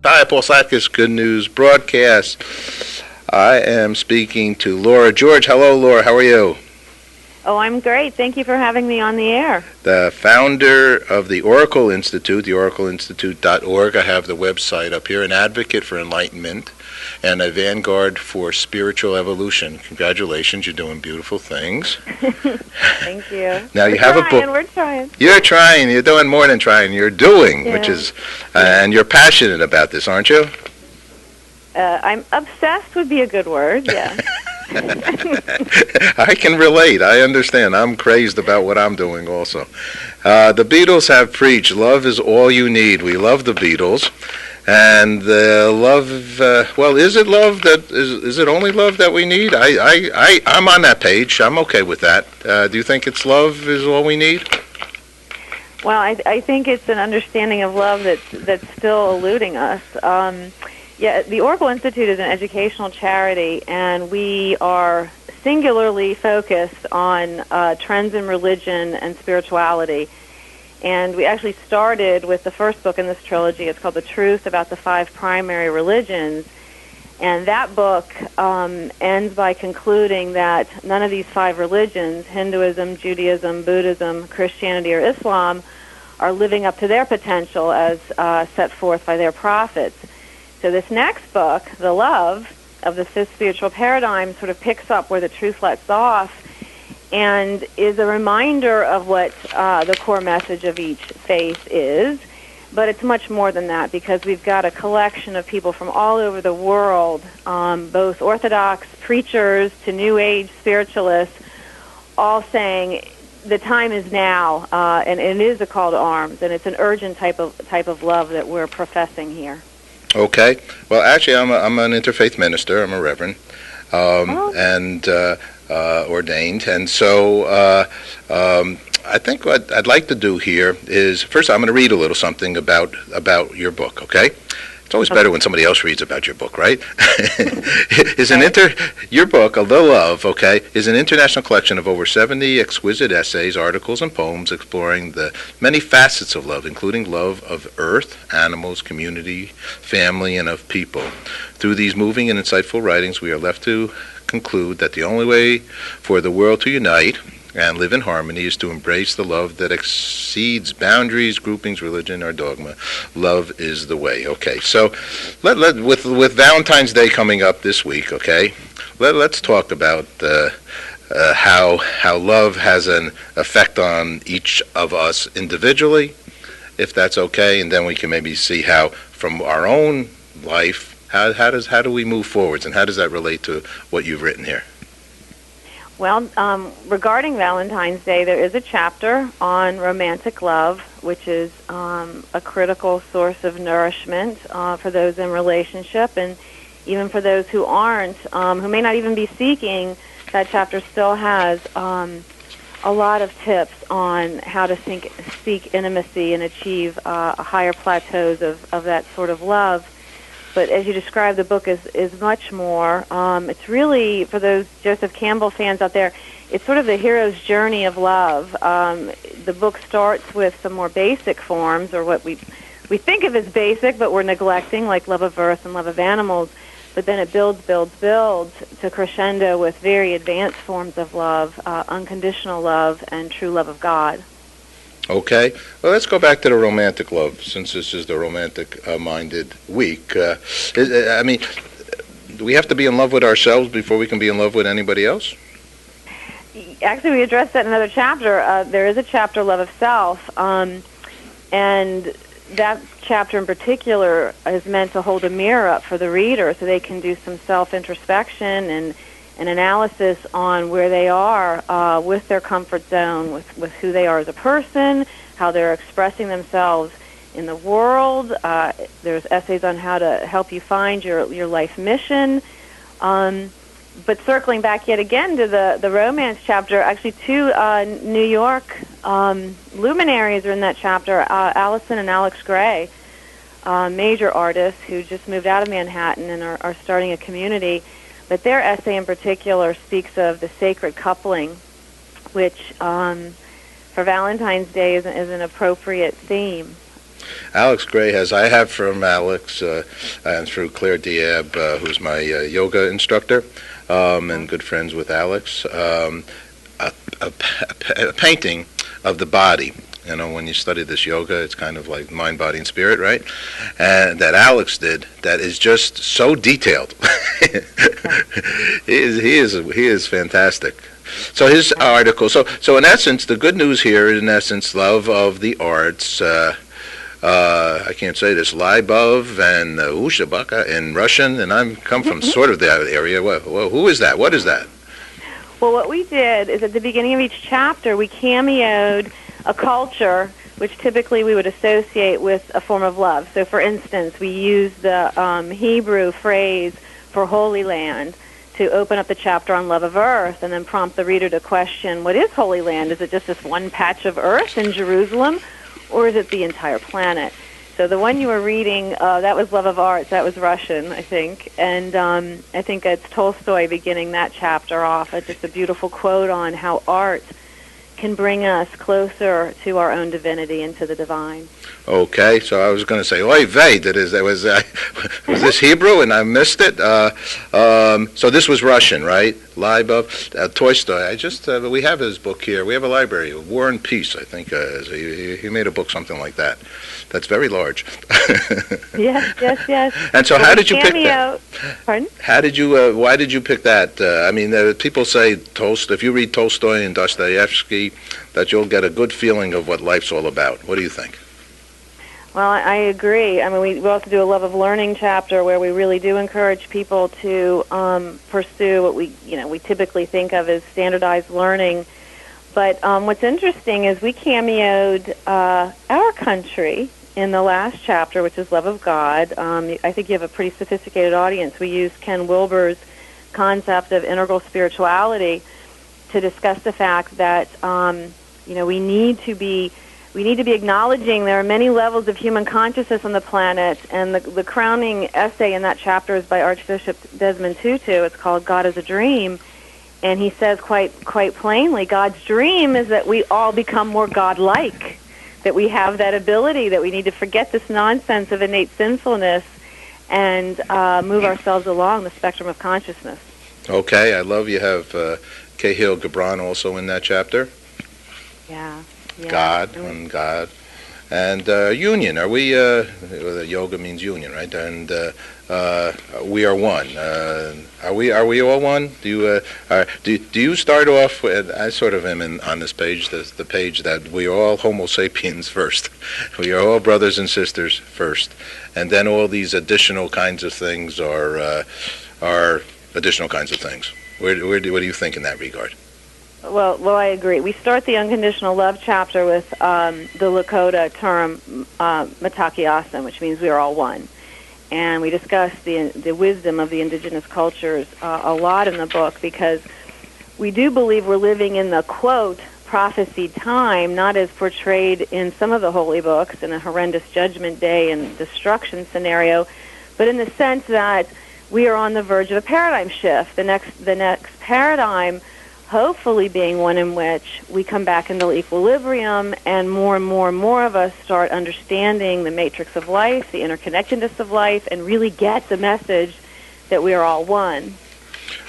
Hi, Paul Satkis, Good News Broadcast. I am speaking to Laura George. Hello, Laura. How are you? Oh, I'm great. Thank you for having me on the air. The founder of the Oracle Institute, theoracleinstitute.org. I have the website up here, an advocate for enlightenment and a vanguard for spiritual evolution. Congratulations, you're doing beautiful things. Thank you. Now you have a book. We're trying. You're trying. You're doing more than trying. You're doing, which is, and you're passionate about this, aren't you? I'm obsessed would be a good word, yeah. I can relate. I understand. I'm crazed about what I'm doing also. The Beatles have preached, love is all you need. We love the Beatles. And love, well, is it love that, is it only love that we need? I'm on that page. I'm okay with that. Do you think it's love is all we need? Well, I think it's an understanding of love that's still eluding us. Yeah, the Oracle Institute is an educational charity, and we are singularly focused on trends in religion and spirituality. And we actually started with the first book in this trilogy. It's called The Truth About the Five Primary Religions. And that book ends by concluding that none of these five religions, Hinduism, Judaism, Buddhism, Christianity, or Islam, are living up to their potential as set forth by their prophets. So this next book, The Love of the Fifth Spiritual Paradigm, sort of picks up where the truth lets off and is a reminder of what the core message of each faith is. But it's much more than that, because we've got a collection of people from all over the world, both Orthodox preachers to New Age spiritualists, all saying the time is now, and it is a call to arms, and it's an urgent type of love that we're professing here. Okay. Well, actually, I'm an interfaith minister. I'm a reverend, and ordained. And so I think what I'd like to do here is, first I'm going to read a little something about your book, okay? It's always better when somebody else reads about your book, right? Your book, The Love, okay, is an international collection of over 70 exquisite essays, articles, and poems exploring the many facets of love, including love of earth, animals, community, family, and of people. Through these moving and insightful writings, we are left to conclude that the only way for the world to unite and live in harmony is to embrace the love that exceeds boundaries, groupings, religion, or dogma. Love is the way. Okay, so with Valentine's Day coming up this week, okay, let's talk about how love has an effect on each of us individually, if that's okay, and then we can maybe see how from our own life, how do we move forwards, and how does that relate to what you've written here? Well, regarding Valentine's Day, there is a chapter on romantic love, which is a critical source of nourishment for those in relationship, and even for those who aren't, who may not even be seeking. That chapter still has a lot of tips on how to seek intimacy and achieve higher plateaus of that sort of love. But as you described, the book is much more. It's really, for those Joseph Campbell fans out there, it's sort of the hero's journey of love. The book starts with some more basic forms, or what we think of as basic, but we're neglecting, like love of earth and love of animals. But then it builds to crescendo with very advanced forms of love, unconditional love, and true love of God. Okay. Well, let's go back to the romantic love, since this is the romantic-minded week. I mean, do we have to be in love with ourselves before we can be in love with anybody else? Actually, we addressed that in another chapter. There is a chapter, Love of Self, and that chapter in particular is meant to hold a mirror up for the reader so they can do some self-introspection and an analysis on where they are with their comfort zone, with who they are as a person, how they're expressing themselves in the world. There's essays on how to help you find your life mission. But circling back yet again to the romance chapter, actually two New York luminaries are in that chapter, Allison and Alex Gray, major artists who just moved out of Manhattan and are starting a community. But their essay in particular speaks of the sacred coupling, which for Valentine's Day is an appropriate theme. Alex Gray I have from Alex and through Claire Diab, who's my yoga instructor and good friends with Alex, a painting of the body. You know, when you study this yoga, it's kind of like mind, body, and spirit, right? And that Alex did, that is just so detailed. he is fantastic. So his article. So in essence, the good news here is, in essence, love of the arts. I can't say this. Libov and Ushabaka in Russian, and I'm come from sort of that area. Well, who is that? What is that? Well, what we did is at the beginning of each chapter, we cameoed a culture which typically we would associate with a form of love. So, for instance, we used the Hebrew phrase for Holy Land to open up the chapter on love of earth and then prompt the reader to question, what is Holy Land? Is it just this one patch of earth in Jerusalem, or is it the entire planet? So the one you were reading, that was Love of Arts. That was Russian, I think. And I think it's Tolstoy beginning that chapter off. It's just a beautiful quote on how art can bring us closer to our own divinity and to the divine. Okay, so I was going to say, oy vey, was this Hebrew and I missed it? So this was Russian, right? Libov, Tolstoy. We have his book here. We have a library, War and Peace, I think. He made a book, something like that. That's very large. Yes. And so how did you pick that? Pardon? Why did you pick that? I mean, people say Tolstoy, if you read Tolstoy and Dostoevsky, that you'll get a good feeling of what life's all about. What do you think? Well, I agree. I mean, we also do a love of learning chapter where we really do encourage people to pursue what we typically think of as standardized learning. But what's interesting is we cameoed our country in the last chapter, which is Love of God. I think you have a pretty sophisticated audience. We used Ken Wilber's concept of integral spirituality to discuss the fact that we need to be acknowledging there are many levels of human consciousness on the planet, and the crowning essay in that chapter is by Archbishop Desmond Tutu. It's called God is a Dream, and he says quite plainly, God's dream is that we all become more God-like, that we have that ability, that we need to forget this nonsense of innate sinfulness and move ourselves along the spectrum of consciousness. Okay, I love you have Kahil Gibran also in that chapter. Yeah. God and God, and union. Are we? Yoga means union, right? And we are one. Are we all one? Do you start off with? I sort of am on this page, the page that we are all Homo sapiens first. We are all brothers and sisters first, and then all these additional kinds of things are additional kinds of things. What do you think in that regard? Well, I agree. We start the unconditional love chapter with the Lakota term matakiasan, which means we are all one. And we discuss the wisdom of the indigenous cultures a lot in the book, because we do believe we're living in the, quote, prophesied time, not as portrayed in some of the holy books in a horrendous judgment day and destruction scenario, but in the sense that we are on the verge of a paradigm shift. The next paradigm hopefully being one in which we come back into equilibrium and more of us start understanding the matrix of life, the interconnectedness of life, and really get the message that we are all one.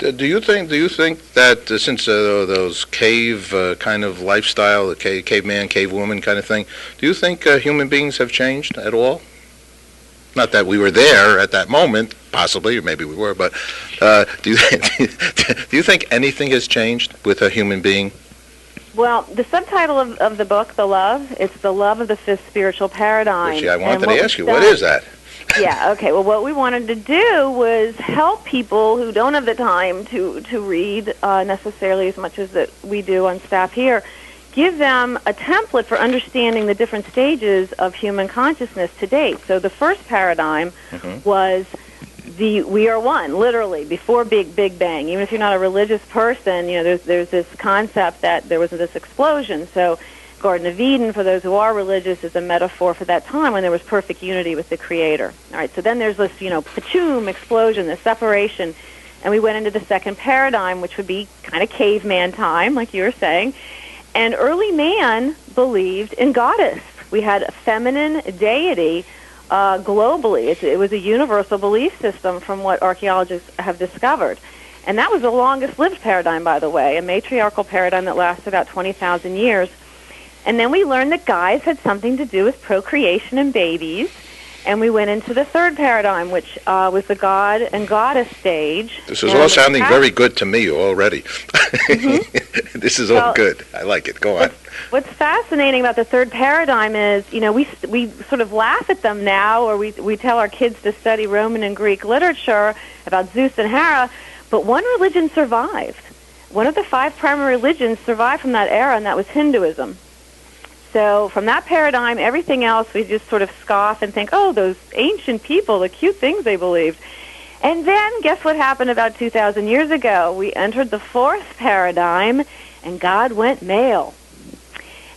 Do you think that since those cave kind of lifestyle, the caveman, cavewoman kind of thing, do you think human beings have changed at all? Not that we were there at that moment, possibly, or maybe we were, but do you think anything has changed with a human being? Well, the subtitle of the book, The Love, it's the love of the fifth spiritual paradigm. Which I wanted to ask you, what is that? Yeah, okay. Well, what we wanted to do was help people who don't have the time to read necessarily as much as that we do on staff here, give them a template for understanding the different stages of human consciousness to date. So the first paradigm was we are one, literally, before Big Bang. Even if you're not a religious person, there's this concept that there was this explosion. So Garden of Eden, for those who are religious, is a metaphor for that time when there was perfect unity with the Creator. All right, so then there's this, pachoom, explosion, this separation, and we went into the second paradigm, which would be kind of caveman time, like you were saying. And early man believed in goddess. We had a feminine deity globally. It was a universal belief system from what archaeologists have discovered. And that was the longest-lived paradigm, by the way, a matriarchal paradigm that lasted about 20,000 years. And then we learned that guys had something to do with procreation and babies. And we went into the third paradigm, which was the god and goddess stage. This is all sounding very good to me already. Mm-hmm. This is all good. I like it. Go on. What's fascinating about the third paradigm is, we sort of laugh at them now, or we tell our kids to study Roman and Greek literature about Zeus and Hera, but one religion survived. One of the 5 primary religions survived from that era, and that was Hinduism. So from that paradigm, everything else we just sort of scoff and think, oh, those ancient people, the cute things they believed. And then guess what happened about 2,000 years ago? We entered the fourth paradigm, and God went male.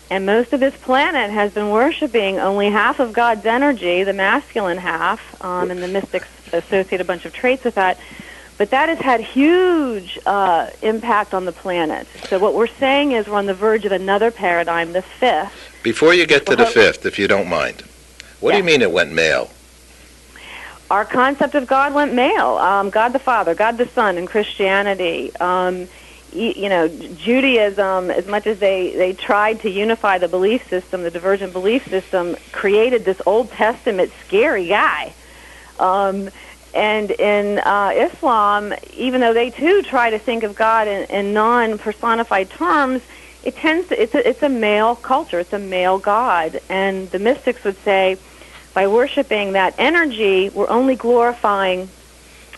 And most of this planet has been worshiping only half of God's energy, the masculine half, and the mystics associate a bunch of traits with that. But that has had huge impact on the planet. So what we're saying is we're on the verge of another paradigm, the fifth. Before you get to the fifth, if you don't mind, what do you mean it went male? Our concept of God went male. God the Father, God the Son in Christianity. Judaism, as much as they tried to unify the belief system, the divergent belief system, created this Old Testament scary guy. And in Islam, even though they too try to think of God in non-personified terms, it's a male culture. It's a male God, and the mystics would say, by worshiping that energy, we're only glorifying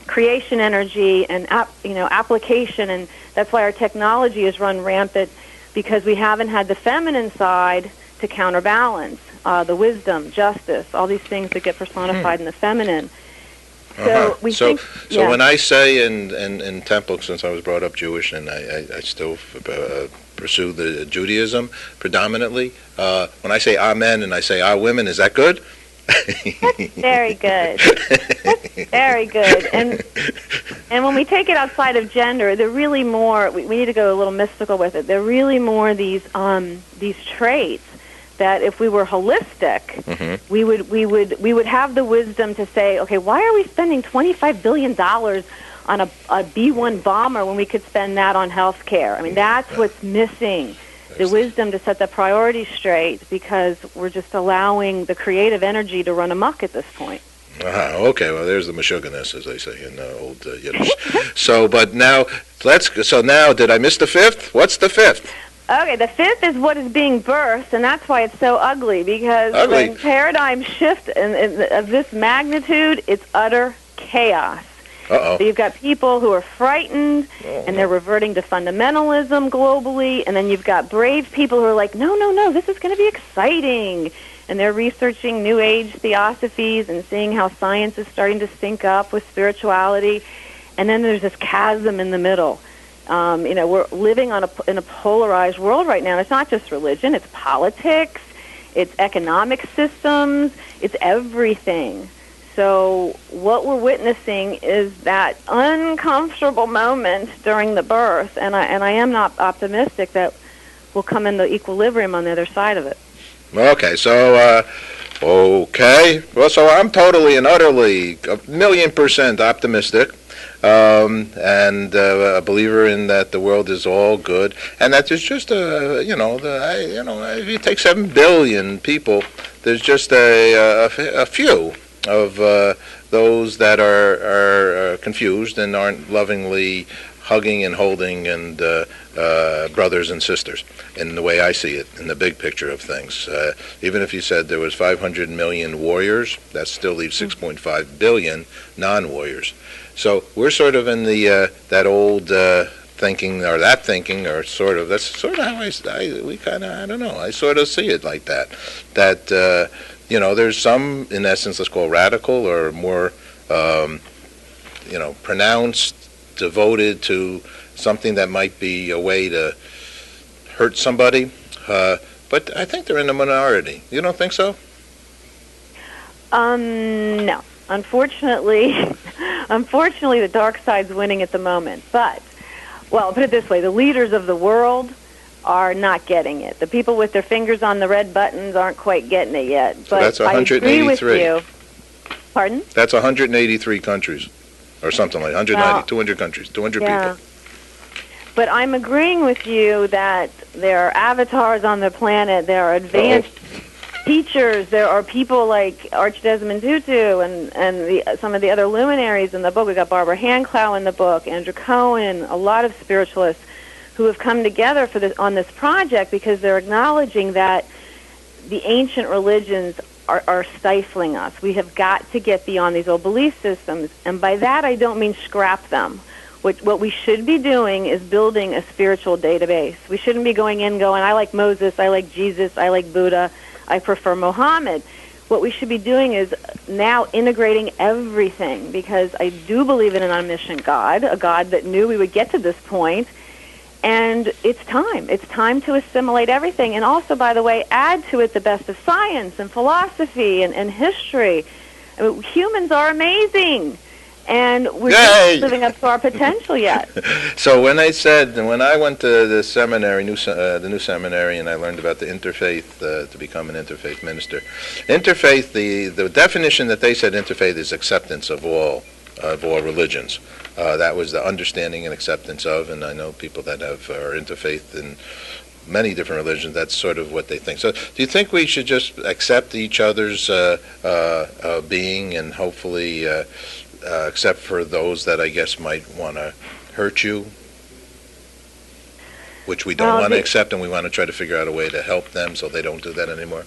creation energy and application, and that's why our technology is run rampant, because we haven't had the feminine side to counterbalance the wisdom, justice, all these things that get personified in the feminine. So So when I say in temple, since I was brought up Jewish and I still pursue the Judaism predominantly, when I say amen and I say our women, is that good? That's very good. That's very good. And when we take it outside of gender, they're really more. We need to go a little mystical with it. They're really more these traits that if we were holistic, mm-hmm. we would have the wisdom to say, okay, why are we spending $25 billion on a B-1 bomber when we could spend that on health care? I mean, that's what's missing, the wisdom to set the priorities straight, because we're just allowing the creative energy to run amok at this point. Okay, well, there's the Meshuggahs, as they say in old Yiddish. So now, did I miss the fifth? What's the fifth? Okay, the fifth is what is being birthed, and that's why it's so ugly, because when paradigm shift of this magnitude, it's utter chaos. Uh-oh. So you've got people who are frightened, and they're reverting to fundamentalism globally, and then you've got brave people who are like, no, this is going to be exciting, and they're researching New Age theosophies and seeing how science is starting to sync up with spirituality, and then there's this chasm in the middle. We're living in a polarized world right now. It's not just religion. It's politics. It's economic systems. It's everything. So what we're witnessing is that uncomfortable moment during the birth, and I am not optimistic that we'll come into equilibrium on the other side of it. Okay, so well, so I'm totally and utterly 1,000,000% optimistic. And a believer in that the world is all good, and that there's just if you take 7 billion people, there's just a few of those that are confused and aren't lovingly hugging and holding and brothers and sisters in the way I see it, in the big picture of things. Even if you said there was 500 million warriors, that still leaves 6.5 billion non-warriors. So we're sort of in the that old thinking, or that thinking, or sort of. That's sort of how I don't know. I sort of see it like that. That there's some, in essence, let's call radical or more, pronounced, devoted to something that might be a way to hurt somebody. But I think they're in the minority. You don't think so? No. Unfortunately, the dark side's winning at the moment. But, well, put it this way, the leaders of the world are not getting it. The people with their fingers on the red buttons aren't quite getting it yet. So but that's I agree with 183. you. Pardon? That's 183 countries, or something like 190, 200 countries, 200 people. But I'm agreeing with you that there are avatars on the planet, there are advanced teachers, there are people like Desmond Tutu and some of the other luminaries in the book. We've got Barbara Handclough in the book, Andrew Cohen, a lot of spiritualists who have come together on this project because they're acknowledging that the ancient religions are stifling us. We have got to get beyond these old belief systems, and by that I don't mean scrap them. What we should be doing is building a spiritual database. We shouldn't be going I like Moses, I like Jesus, I like Buddha, I prefer Muhammad. What we should be doing is now integrating everything, because I do believe in an omniscient God, a God that knew we would get to this point, and it's time. It's time to assimilate everything, and also, by the way, add to it the best of science and philosophy and history. I mean, humans are amazing. And we're just living up to our potential yet. So when I went to the seminary, the new seminary, and I learned about the interfaith, to become an interfaith minister. Interfaith, the definition that they said interfaith is acceptance of all religions. That was the understanding and acceptance of, and I know people that are interfaith in many different religions, that's sort of what they think. So do you think we should just accept each other's being and hopefully except for those that I guess might want to hurt you, which we don't want to accept, and we want to try to figure out a way to help them so they don't do that anymore?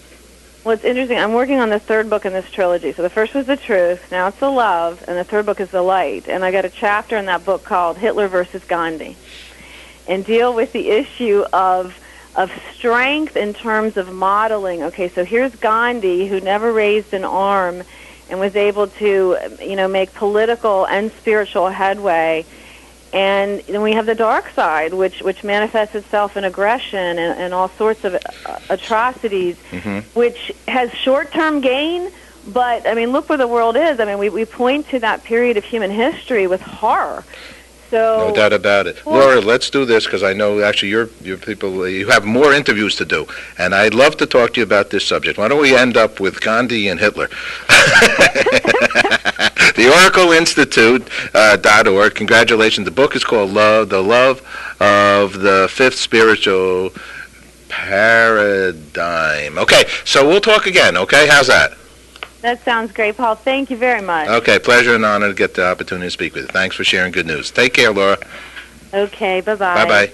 Well, it's interesting. I'm working on the third book in this trilogy. So the first was the truth, now it's the love, and the third book is the light. And I got a chapter in that book called Hitler versus Gandhi, and deal with the issue of strength in terms of modeling. Okay, so here's Gandhi, who never raised an arm and was able to, make political and spiritual headway. And then we have the dark side, which manifests itself in aggression and all sorts of atrocities, which has short-term gain. But, look where the world is. We point to that period of human history with horror. So, no doubt about it. Laura, let's do this, because I know actually you're people, you have more interviews to do, and I'd love to talk to you about this subject. Why don't we end up with Gandhi and Hitler? The Oracle Institute.org. Congratulations. The book is called Love, The Love of the Fifth Spiritual Paradigm. Okay, so we'll talk again, okay? How's that? That sounds great, Paul. Thank you very much. Okay, pleasure and honor to get the opportunity to speak with you. Thanks for sharing good news. Take care, Laura. Okay, bye-bye. Bye-bye.